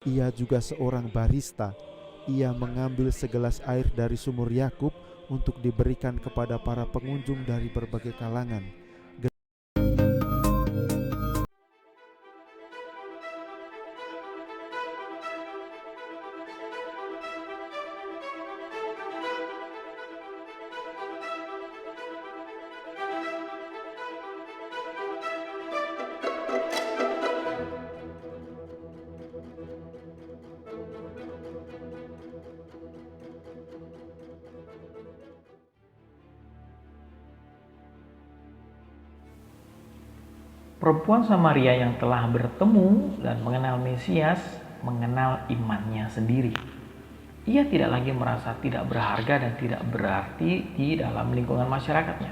Ia juga seorang barista. Ia mengambil segelas air dari sumur Yakub untuk diberikan kepada para pengunjung dari berbagai kalangan. Perempuan Samaria yang telah bertemu dan mengenal Mesias mengenal imannya sendiri. Ia tidak lagi merasa tidak berharga dan tidak berarti di dalam lingkungan masyarakatnya.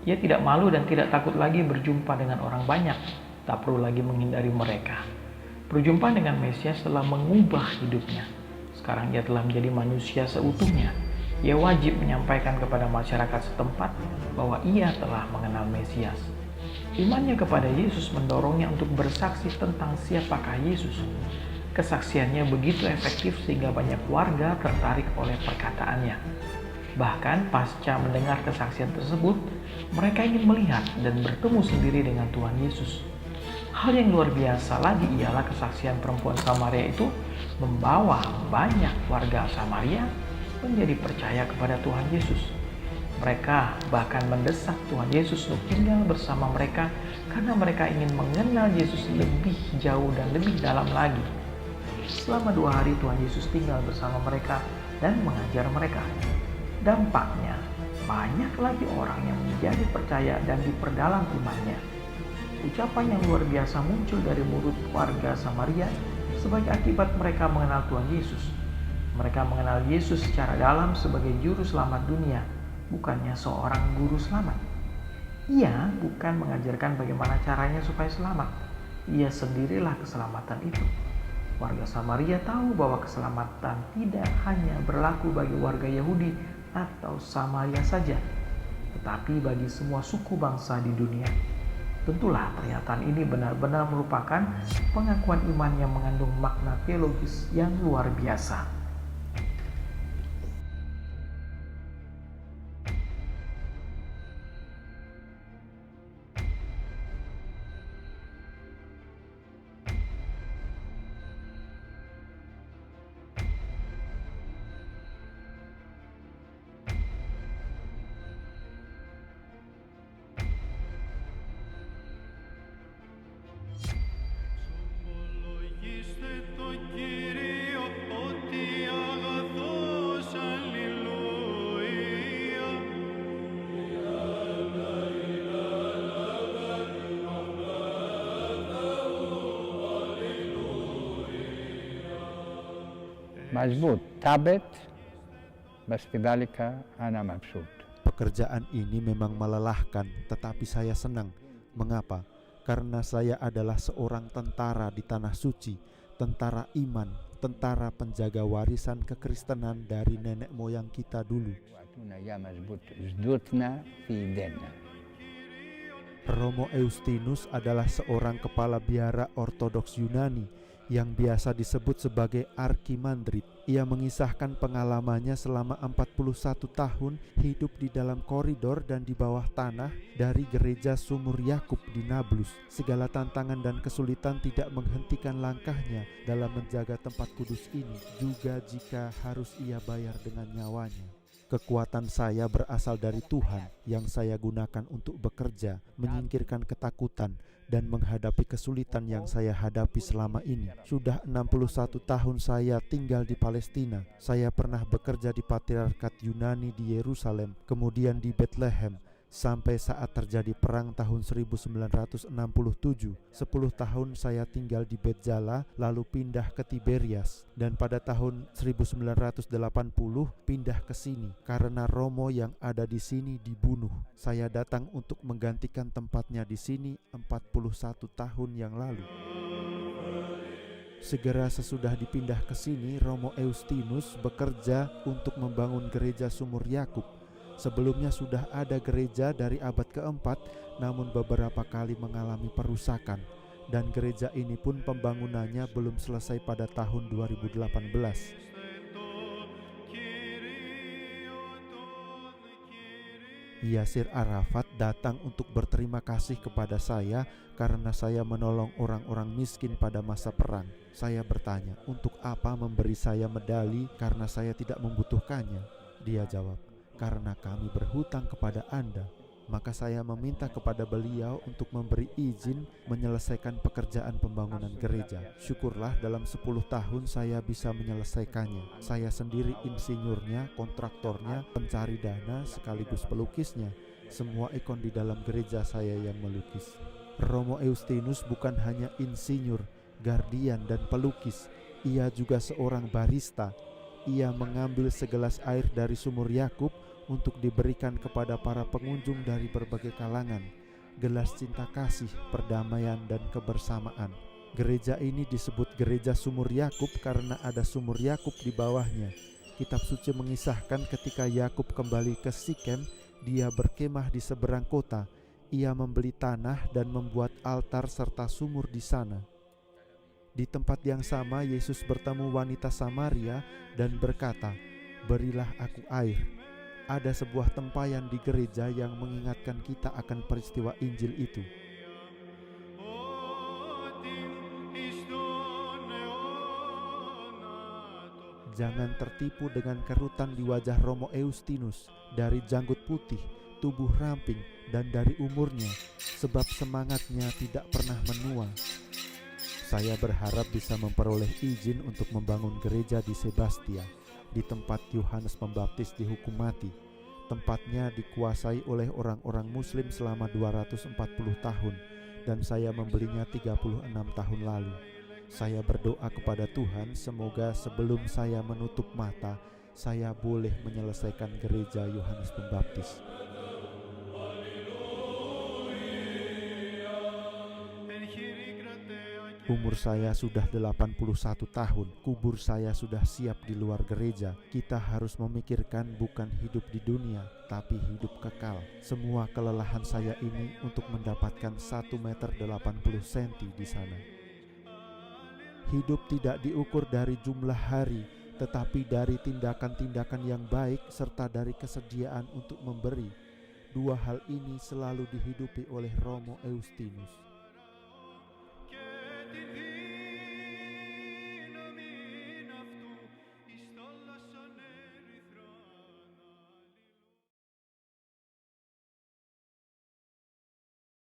Ia tidak malu dan tidak takut lagi berjumpa dengan orang banyak, tak perlu lagi menghindari mereka. Perjumpaan dengan Mesias telah mengubah hidupnya. Sekarang ia telah menjadi manusia seutuhnya. Ia wajib menyampaikan kepada masyarakat setempat bahwa ia telah mengenal Mesias. Imannya kepada Yesus mendorongnya untuk bersaksi tentang siapakah Yesus. Kesaksiannya begitu efektif sehingga banyak warga tertarik oleh perkataannya. Bahkan pasca mendengar kesaksian tersebut, mereka ingin melihat dan bertemu sendiri dengan Tuhan Yesus. Hal yang luar biasa lagi ialah kesaksian perempuan Samaria itu membawa banyak warga Samaria menjadi percaya kepada Tuhan Yesus. Mereka bahkan mendesak Tuhan Yesus untuk tinggal bersama mereka karena mereka ingin mengenal Yesus lebih jauh dan lebih dalam lagi. Selama 2 hari Tuhan Yesus tinggal bersama mereka dan mengajar mereka. Dampaknya, banyak lagi orang yang menjadi percaya dan diperdalam imannya. Ucapan yang luar biasa muncul dari mulut warga Samaria sebagai akibat mereka mengenal Tuhan Yesus. Mereka mengenal Yesus secara dalam sebagai juru selamat dunia, bukannya seorang guru selamat. Ia bukan mengajarkan bagaimana caranya supaya selamat. Ia sendirilah keselamatan itu. Warga Samaria tahu bahwa keselamatan tidak hanya berlaku bagi warga Yahudi atau Samaria saja, tetapi bagi semua suku bangsa di dunia. Tentulah pernyataan ini benar-benar merupakan pengakuan iman yang mengandung makna teologis yang luar biasa. مظبوط تعبت بس في ذلك أنا مبسوط. Pekerjaan ini memang melelahkan, tetapi saya senang. Mengapa? Karena saya adalah seorang tentara di tanah suci, tentara iman, tentara penjaga warisan kekristenan dari nenek moyang kita dulu. Romo Eustinus adalah seorang kepala biara Ortodoks Yunani yang biasa disebut sebagai Arkimandrit. Ia mengisahkan pengalamannya selama 41 tahun hidup di dalam koridor dan di bawah tanah dari gereja Sumur Yakub di Nablus. Segala tantangan dan kesulitan tidak menghentikan langkahnya dalam menjaga tempat kudus ini, juga jika harus ia bayar dengan nyawanya. Kekuatan saya berasal dari Tuhan yang saya gunakan untuk bekerja, menyingkirkan ketakutan, dan menghadapi kesulitan yang saya hadapi selama ini. Sudah 61 tahun saya tinggal di Palestina. Saya pernah bekerja di Patriarkat Yunani di Yerusalem, kemudian di Bethlehem, sampai saat terjadi perang tahun 1967. 10 tahun saya tinggal di Betzala, lalu pindah ke Tiberias, dan pada tahun 1980 pindah ke sini karena Romo yang ada di sini dibunuh. Saya datang untuk menggantikan tempatnya di sini 41 tahun yang lalu. Segera sesudah dipindah ke sini, Romo Eustinus bekerja untuk membangun gereja Sumur Yakub. Sebelumnya sudah ada gereja dari abad keempat, namun beberapa kali mengalami perusakan. Dan gereja ini pun pembangunannya belum selesai pada tahun 2018. Yasir Arafat datang untuk berterima kasih kepada saya karena saya menolong orang-orang miskin pada masa perang. Saya bertanya, untuk apa memberi saya medali karena saya tidak membutuhkannya? Dia jawab, karena kami berhutang kepada Anda. Maka saya meminta kepada beliau untuk memberi izin menyelesaikan pekerjaan pembangunan gereja. Syukurlah dalam 10 tahun saya bisa menyelesaikannya. Saya sendiri insinyurnya, kontraktornya, pencari dana, sekaligus pelukisnya. Semua ikon di dalam gereja saya yang melukis. Romo Eustinus bukan hanya insinyur, gardian, dan pelukis. Ia juga seorang barista. Ia mengambil segelas air dari sumur Yakub untuk diberikan kepada para pengunjung dari berbagai kalangan. Gelas cinta kasih, perdamaian, dan kebersamaan. Gereja ini disebut Gereja Sumur Yakub karena ada sumur Yakub di bawahnya. Kitab suci mengisahkan ketika Yakub kembali ke Sikem, dia berkemah di seberang kota. Ia membeli tanah dan membuat altar serta sumur di sana. Di tempat yang sama Yesus bertemu wanita Samaria dan berkata, "Berilah aku air." Ada sebuah tempayan di gereja yang mengingatkan kita akan peristiwa Injil itu. Jangan tertipu dengan kerutan di wajah Romo Eustinus, dari janggut putih, tubuh ramping, dan dari umurnya, sebab semangatnya tidak pernah menua. Saya berharap bisa memperoleh izin untuk membangun gereja di Sebastia, di tempat Yohanes Pembaptis dihukum mati. Tempatnya dikuasai oleh orang-orang Muslim selama 240 tahun, dan saya membelinya 36 tahun lalu. Saya berdoa kepada Tuhan, semoga sebelum saya menutup mata, saya boleh menyelesaikan gereja Yohanes Pembaptis. Umur saya sudah 81 tahun, kubur saya sudah siap di luar gereja. Kita harus memikirkan bukan hidup di dunia, tapi hidup kekal. Semua kelelahan saya ini untuk mendapatkan 1,80 meter di sana. Hidup tidak diukur dari jumlah hari, tetapi dari tindakan-tindakan yang baik serta dari kesediaan untuk memberi. Dua hal ini selalu dihidupi oleh Romo Eustinus.